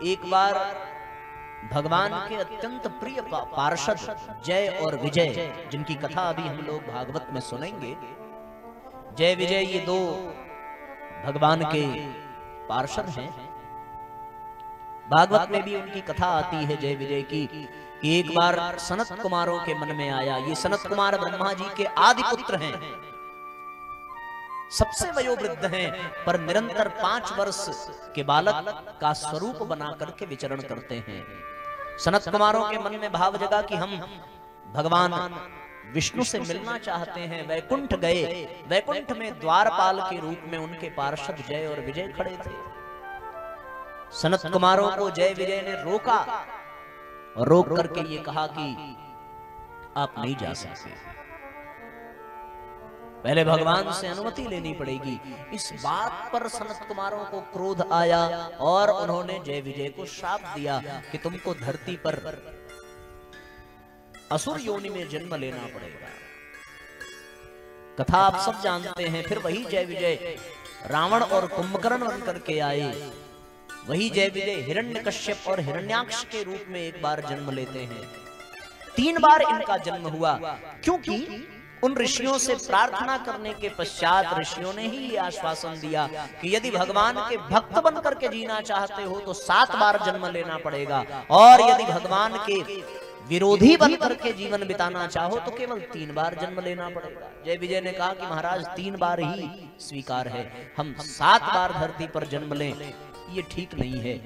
एक बार भगवान के अत्यंत प्रिय पार्षद जय और विजय, जिनकी कथा अभी हम लोग भागवत में सुनेंगे, जय विजय ये दो भगवान के पार्षद हैं। भागवत में भी उनकी कथा आती है जय विजय की, कि एक बार सनत कुमारों के मन में आया। ये सनत कुमार ब्रह्मा जी के आदि पुत्र हैं, सबसे वयोवृद्ध हैं, पर निरंतर 5 वर्ष के बालक का स्वरूप बना करके विचरण करते हैं। सनत कुमारों के मन में भाव जगा कि हम भगवान विष्णु से मिलना चाहते हैं। वैकुंठ गए। वैकुंठ में द्वारपाल के रूप में उनके पार्षद जय और विजय खड़े थे। सनत कुमारों को जय विजय ने रोका और रोक करके ये कहा कि आप नहीं जा सकते, पहले भगवान से अनुमति लेनी पड़ेगी। इस बात पर सनत कुमारों को क्रोध आया और उन्होंने जय विजय को श्राप दिया कि तुमको धरती पर असुर योनि में जन्म लेना पड़ेगा। कथा आप सब जानते हैं। फिर वही जय विजय रावण और कुंभकर्ण बन करके आए। वही जय विजय हिरण्यकश्यप और हिरण्याक्ष के रूप में एक बार जन्म लेते हैं। 3 बार इनका जन्म हुआ, क्योंकि उन ऋषियों से प्रार्थना करने के पश्चात ऋषियों ने ही ये आश्वासन दिया कि यदि भगवान के भक्त बन करके जीना चाहते हो तो 7 बार जन्म लेना पड़ेगा, और यदि भगवान के विरोधी बन करके जीवन बिताना चाहो तो केवल 3 बार जन्म लेना पड़ेगा। जय विजय ने कहा कि महाराज 3 बार ही स्वीकार है, हम 7 बार धरती पर जन्म लें ये ठीक नहीं है,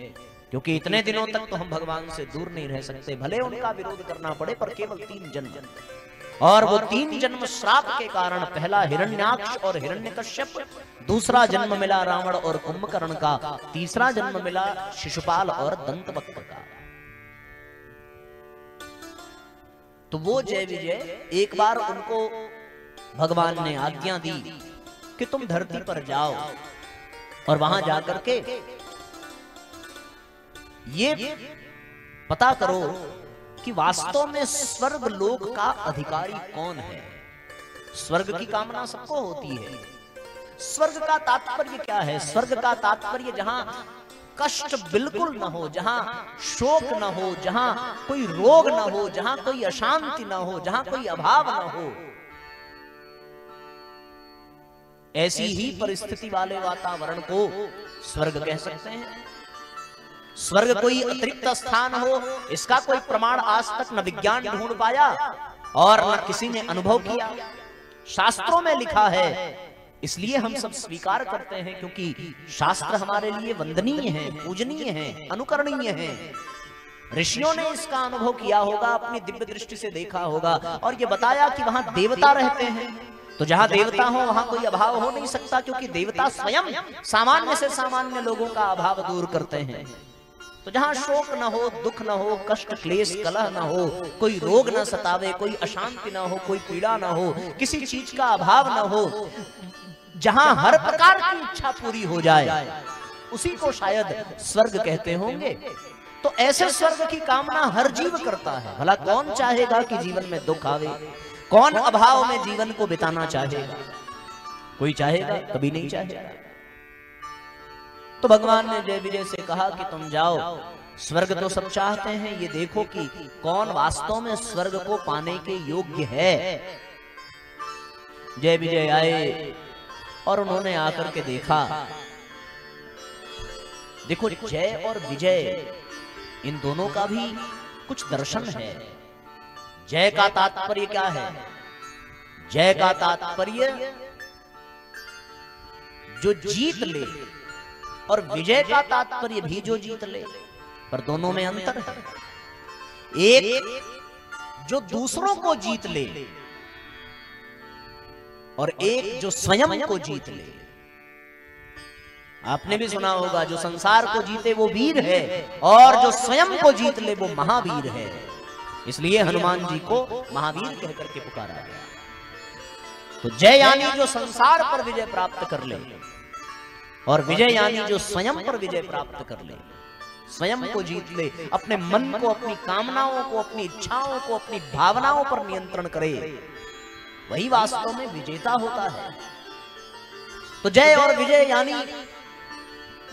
क्योंकि इतने दिनों तक तो हम भगवान से दूर नहीं रह सकते, भले उनका विरोध करना पड़े पर केवल 3 जन्म। और वो 3 जन्म श्राप के कारण, पहला हिरण्याक्ष और हिरण्यकश्यप, दूसरा जन्म मिला रावण और कुंभकर्ण का, तीसरा जन्म मिला शिशुपाल और दंतवक्र का। तो वो जय विजय एक बार उनको भगवान ने आज्ञा दी कि तुम धरती पर जाओ और वहां जाकर के ये पता करो कि वास्तव में स्वर्ग लोक का अधिकारी कौन है। स्वर्ग की कामना सबको होती है। स्वर्ग का तात्पर्य क्या है? स्वर्ग का तात्पर्य जहां कष्ट बिल्कुल न हो, जहां शोक न हो, जहां कोई रोग न हो, जहां कोई अशांति न हो, जहां कोई अभाव न हो, ऐसी ही परिस्थिति वाले वातावरण को स्वर्ग कह सकते हैं। स्वर्ग कोई अतिरिक्त स्थान हो, इसका कोई प्रमाण आज तक न विज्ञान ढूंढ पाया और न किसी ने अनुभव किया। शास्त्रों में लिखा है, इसलिए हम सब स्वीकार करते हैं, क्योंकि शास्त्र हमारे लिए वंदनीय हैं, पूजनीय हैं, अनुकरणीय हैं। ऋषियों ने इसका अनुभव किया होगा, अपनी दिव्य दृष्टि से देखा होगा और ये बताया कि वहां देवता रहते हैं। तो जहां देवता हो वहां कोई अभाव हो नहीं सकता, क्योंकि देवता स्वयं सामान्य से सामान्य लोगों का अभाव दूर करते हैं। तो जहां शोक न हो, दुख न हो, कष्ट क्लेश कलह न हो, कोई रोग न सतावे, कोई अशांति न हो, कोई पीड़ा न हो, किसी चीज का अभाव न हो, जहां हर प्रकार की इच्छा पूरी हो जाए, उसी को शायद स्वर्ग कहते होंगे। तो ऐसे स्वर्ग की कामना हर जीव करता है। भला कौन चाहेगा कि जीवन में दुख आवे? कौन अभाव में जीवन को बिताना चाहेगा? कोई चाहेगा? कभी नहीं चाहेगा। तो भगवान ने जय विजय से कहा कि तुम जाओ, स्वर्ग तो सब चाहते हैं, ये देखो कि कौन वास्तव में स्वर्ग को पाने के योग्य है। जय विजय आए और उन्होंने आकर के देखा। देखो, जय और विजय इन दोनों का भी कुछ दर्शन है। जय का तात्पर्य क्या है? जय का तात्पर्य जो जीत ले, और विजय का तात्पर्य भी जो जीत ले, पर दोनों में अंतर है। एक जो दूसरों को जीत ले और एक जो स्वयं को जीत ले। आपने भी सुना होगा, जो संसार को जीते वो वीर है और जो स्वयं को जीत ले वो महावीर है। इसलिए हनुमान जी को महावीर कहकर के पुकारा गया। तो जय यानी जो संसार पर विजय प्राप्त कर ले, और विजय यानी जो स्वयं पर विजय प्राप्त कर ले, स्वयं को जीत ले, अपने मन को, अपनी कामनाओं को, अपनी इच्छाओं को, अपनी भावनाओं पर नियंत्रण करे, वही वास्तव में विजेता होता है। तो जय और विजय यानी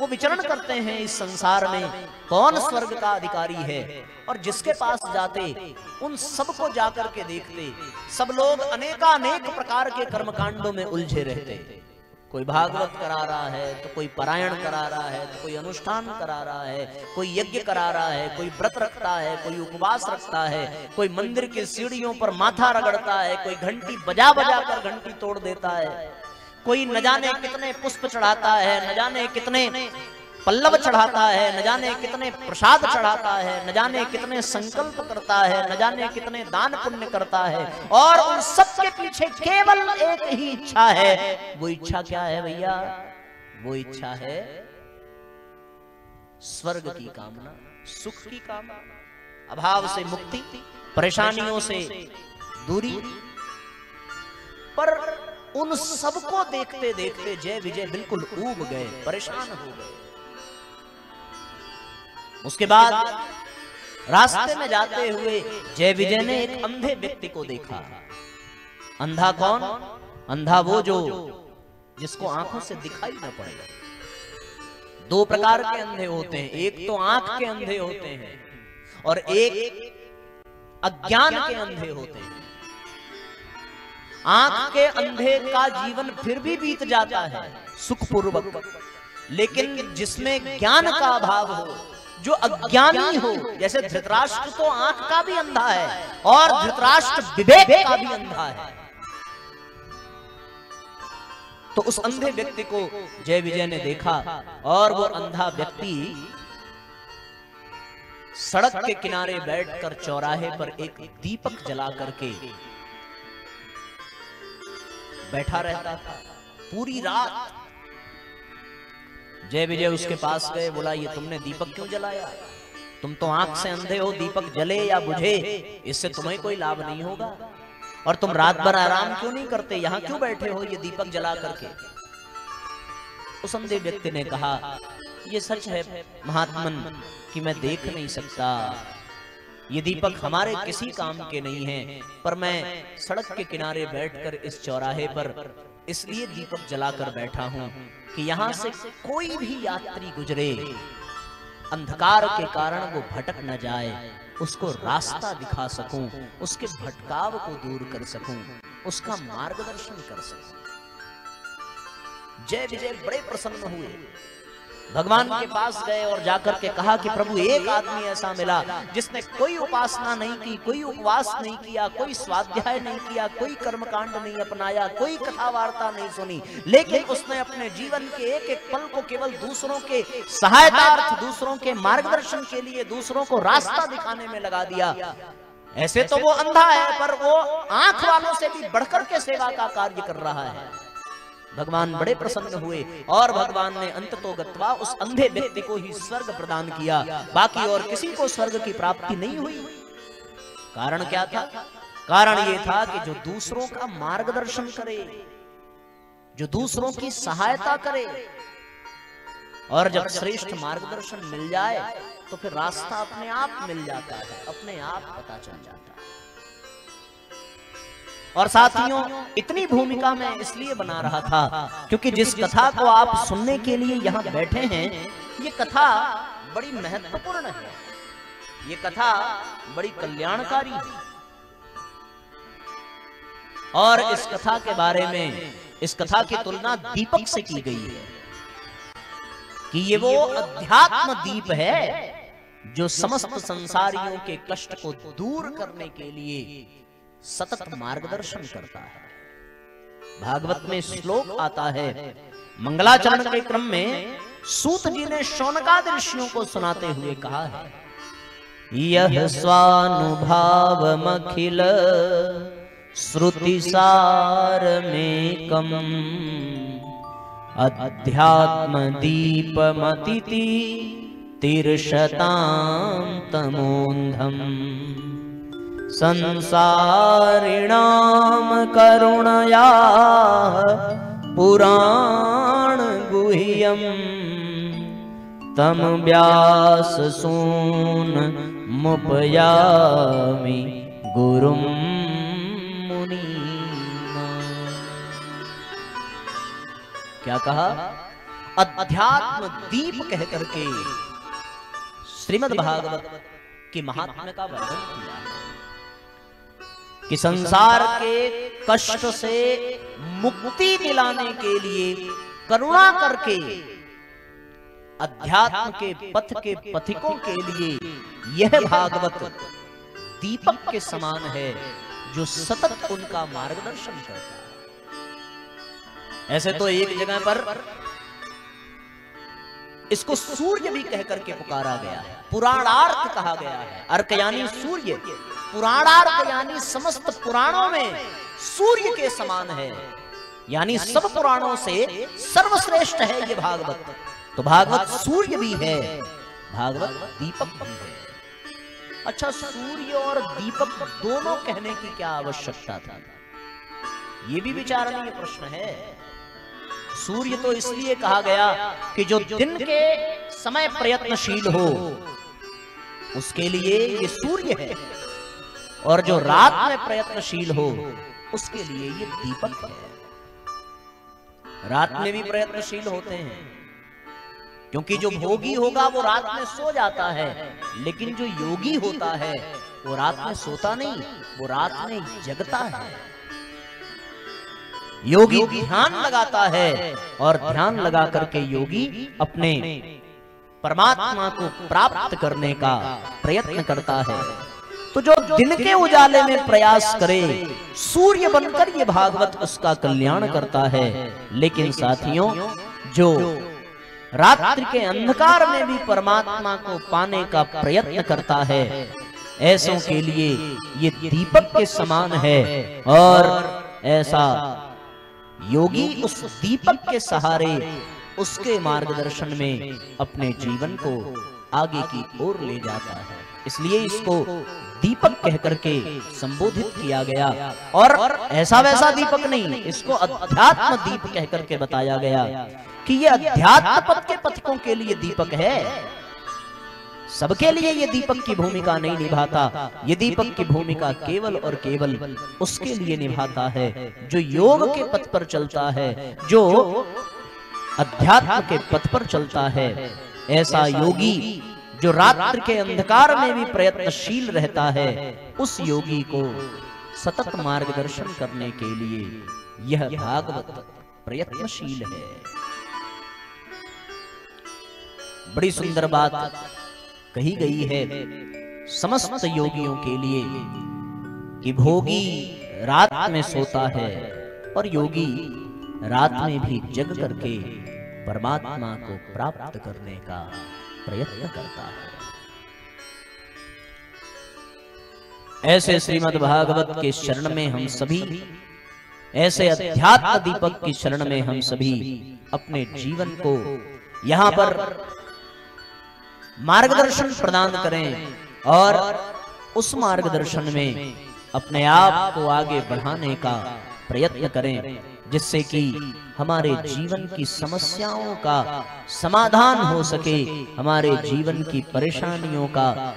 वो विचरण करते हैं इस संसार में, कौन स्वर्ग का अधिकारी है। और जिसके पास जाते उन सबको जाकर के देखते, सब लोग अनेकानेक प्रकार के कर्मकांडों में उलझे रहते। कोई भागवत करा रहा है, तो कोई पारायण करा रहा है, तो कोई अनुष्ठान करा रहा है, कोई यज्ञ करा रहा है, कोई व्रत रखता है, कोई उपवास रखता है, कोई मंदिर की सीढ़ियों पर माथा रगड़ता है, कोई घंटी बजा बजा कर घंटी तोड़ देता है, कोई न जाने कितने पुष्प चढ़ाता है, न जाने कितने पल्लव चढ़ाता है, न जाने कितने प्रसाद चढ़ाता है, न जाने कितने संकल्प करता है, न जाने कितने दान पुण्य करता है। और उन सब के पीछे केवल एक ही इच्छा है। वो इच्छा क्या है भैया? वो इच्छा है स्वर्ग की कामना, सुख की कामना, अभाव से मुक्ति, परेशानियों से दूरी। पर उन सबको देखते देखते जय विजय बिल्कुल ऊब गए, परेशान हो गए। उसके बाद रास्ते में जाते हुए जय विजय ने एक अंधे व्यक्ति को देखा। अंधा कौन? अंधा वो जो जिसको आंखों से दिखाई न पड़े। दो प्रकार के अंधे होते हैं, एक तो आंख के अंधे होते हैं और एक अज्ञान के अंधे होते हैं। आंख के अंधे का जीवन फिर भी बीत जाता है सुखपूर्वक, लेकिन जिसमें ज्ञान का अभाव हो, जो अज्ञानी हो, जैसे धृतराष्ट्र तो आंख का भी अंधा है और धृतराष्ट्र विवेक का भी अंधा है। तो उस अंधे व्यक्ति को जय विजय ने देखा और वो अंधा व्यक्ति सड़क के किनारे बैठकर चौराहे पर एक दीपक जला करके बैठा रहता था पूरी रात। जय विजय उसके पास गए, बोला ये तुमने दीपक क्यों जलाया? तुम तो आंख से अंधे हो, दीपक जले या बुझे इससे तुम्हें कोई लाभ नहीं होगा, और तुम रात भर आराम क्यों नहीं करते, यहाँ क्यों बैठे हो ये दीपक जला करके? उस अंधे व्यक्ति ने कहा, ये सच है महात्मन कि मैं देख नहीं सकता, ये दीपक हमारे किसी काम के नहीं हैं, पर मैं सड़क के किनारे बैठकर इस चौराहे पर इसलिए दीपक जलाकर बैठा हूं कि यहां से कोई भी यात्री गुजरे, अंधकार के कारण वो भटक न जाए, उसको रास्ता दिखा सकूं, उसके भटकाव को दूर कर सकूं, उसका मार्गदर्शन कर सकूं। जय विजय बड़े प्रसन्न हुए, भगवान के पास गए और जाकर के कहा कि प्रभु एक आदमी ऐसा मिला जिसने कोई उपासना नहीं की, कोई उपवास नहीं किया, कोई स्वाध्याय नहीं किया, कोई कर्मकांड नहीं अपनाया, कोई कथा वार्ता नहीं सुनी, लेकिन उसने अपने जीवन के एक एक पल को केवल दूसरों के सहायतार्थ, दूसरों के मार्गदर्शन के लिए, दूसरों को रास्ता दिखाने में लगा दिया। ऐसे तो वो अंधा है, पर वो आंख वालों से भी बढ़कर के सेवा का कार्य कर रहा है। भगवान बड़े प्रसन्न हुए और भगवान ने अंततोगत्वा उस अंधे व्यक्ति को ही स्वर्ग प्रदान किया, बाकी और किसी को स्वर्ग की प्राप्ति नहीं हुई। कारण क्या था? कारण ये था कि जो दूसरों का मार्गदर्शन करे, जो दूसरों की सहायता करे, और जब श्रेष्ठ मार्गदर्शन मिल जाए तो फिर रास्ता अपने आप मिल जाता है, अपने आप पता चल जाता है। और साथियों, इतनी भूमिका मैं इसलिए बना रहा था क्योंकि जिस कथा को आप सुनने के लिए यहाँ बैठे हैं, ये कथा बड़ी महत्वपूर्ण है, ये कथा बड़ी कल्याणकारी है। और इस कथा के बारे में, इस कथा की तुलना दीपक से की गई है कि ये वो अध्यात्म दीप है जो समस्त संसारियों के कष्ट को दूर करने के लिए सतत मार्गदर्शन करता है। भागवत में श्लोक आता है, मंगलाचरण के क्रम में सूत जी ने शौनकादि ऋषियों को सुनाते हुए कहा है, यह स्वानुभावमखिल श्रुति सारमेकम् अध्यात्म दीपमतिति तिर्षतां तमोन्धम् संसारिणाम करुणया पुराण गुह्यम तम व्यास सून मुपयामि गुरुम मुनीना। क्या कहा? अध्यात्म दीप कह करके श्रीमद् भागवत के महात्म्य का वर्णन किया कि संसार के कष्ट से मुक्ति दिलाने के लिए करुणा करके अध्यात्म के पथ के पथिकों के लिए यह भागवत दीपक के समान है जो सतत उनका मार्गदर्शन करता है। ऐसे तो एक जगह पर इसको सूर्य भी कह करके पुकारा गया है, पुराणार्थ कहा गया है। अर्क यानी सूर्य, पुराणार्थ यानी समस्त पुराणों में सूर्य के समान है, यानी सब पुराणों से सर्वश्रेष्ठ है ये भागवत। तो भागवत सूर्य भी है, भागवत दीपक भी है। अच्छा, सूर्य और दीपक दोनों कहने की क्या आवश्यकता थी? ये भी विचारणीय प्रश्न है। सूर्य तो इसलिए कहा गया कि जो दिन के समय प्रयत्नशील हो उसके लिए ये सूर्य है, और जो रात में प्रयत्नशील हो उसके लिए ये दीपक है। रात में भी प्रयत्नशील होते हैं, क्योंकि जो भोगी होगा वो रात में सो जाता है, लेकिन जो योगी होता है वो रात में सोता नहीं, वो रात में जगता है। योगी ध्यान लगाता है और ध्यान लगा करके योगी अपने परमात्मा को प्राप्त करने का प्रयत्न करता है। तो जो दिन के उजाले में प्रयास करे, सूर्य बनकर ये भागवत उसका कल्याण करता है। लेकिन साथियों, जो रात्रि के अंधकार में भी परमात्मा को पाने का प्रयत्न करता है, ऐसों के लिए ये दीपक के समान है। और ऐसा योगी उस दीपक के सहारे उसके मार्गदर्शन में अपने जीवन को आगे की ओर ले जाता है। इसलिए इसको दीपक कह करके संबोधित किया गया। और ऐसा वैसा दीपक नहीं, इसको अध्यात्म दीप कह करके बताया गया कि ये अध्यात्म पथ के पथिकों के लिए दीपक है। सबके लिए ये दीपक की भूमिका नहीं निभाता। ये दीपक की भूमिका केवल और केवल उसके लिए निभाता है जो योग के पथ पर चलता है, जो अध्यात्म के पथ पर चलता है। ऐसा योगी जो रात्रि के अंधकार में भी प्रयत्नशील रहता है, उस योगी को सतत मार्गदर्शन करने के लिए यह भागवत प्रयत्नशील है। बड़ी सुंदर बात कही गई है समस्त योगियों के लिए कि भोगी रात में सोता है और योगी रात में भी जग करके परमात्मा को प्राप्त करने का प्रयत्न करता है। ऐसे श्रीमद् भागवत के शरण में हम सभी, ऐसे अध्यात्म दीपक की शरण में हम सभी अपने जीवन को यहां पर मार्गदर्शन प्रदान करें और उस मार्गदर्शन में अपने आप को आगे बढ़ाने का प्रयत्न करें, जिससे कि हमारे जीवन की समस्याओं का समाधान हो सके, हमारे जीवन की परेशानियों का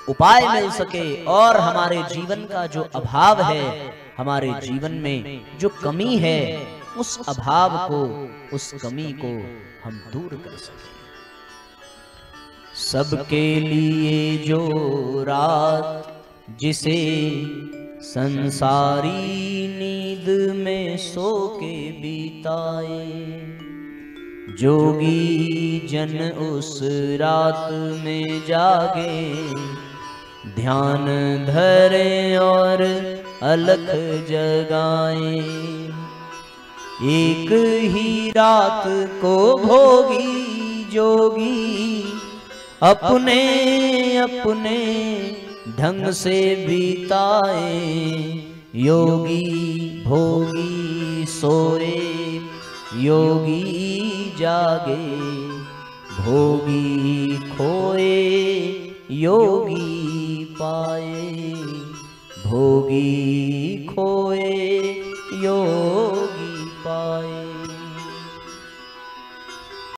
उपाय मिल सके, और हमारे जीवन का जो अभाव है, हमारे जीवन में जो कमी है, उस अभाव को, उस कमी को हम दूर कर सके। सबके लिए जो रात जिसे संसारी नींद में सो के बीताए, जोगी जन उस रात में जागे, ध्यान धरे और अलख जगाए। एक ही रात को भोगी जोगी अपने अपने ढंग से बीताए, योगी भोगी सोए योगी जागे, भोगी खोए योगी पाए, भोगी खोए योगी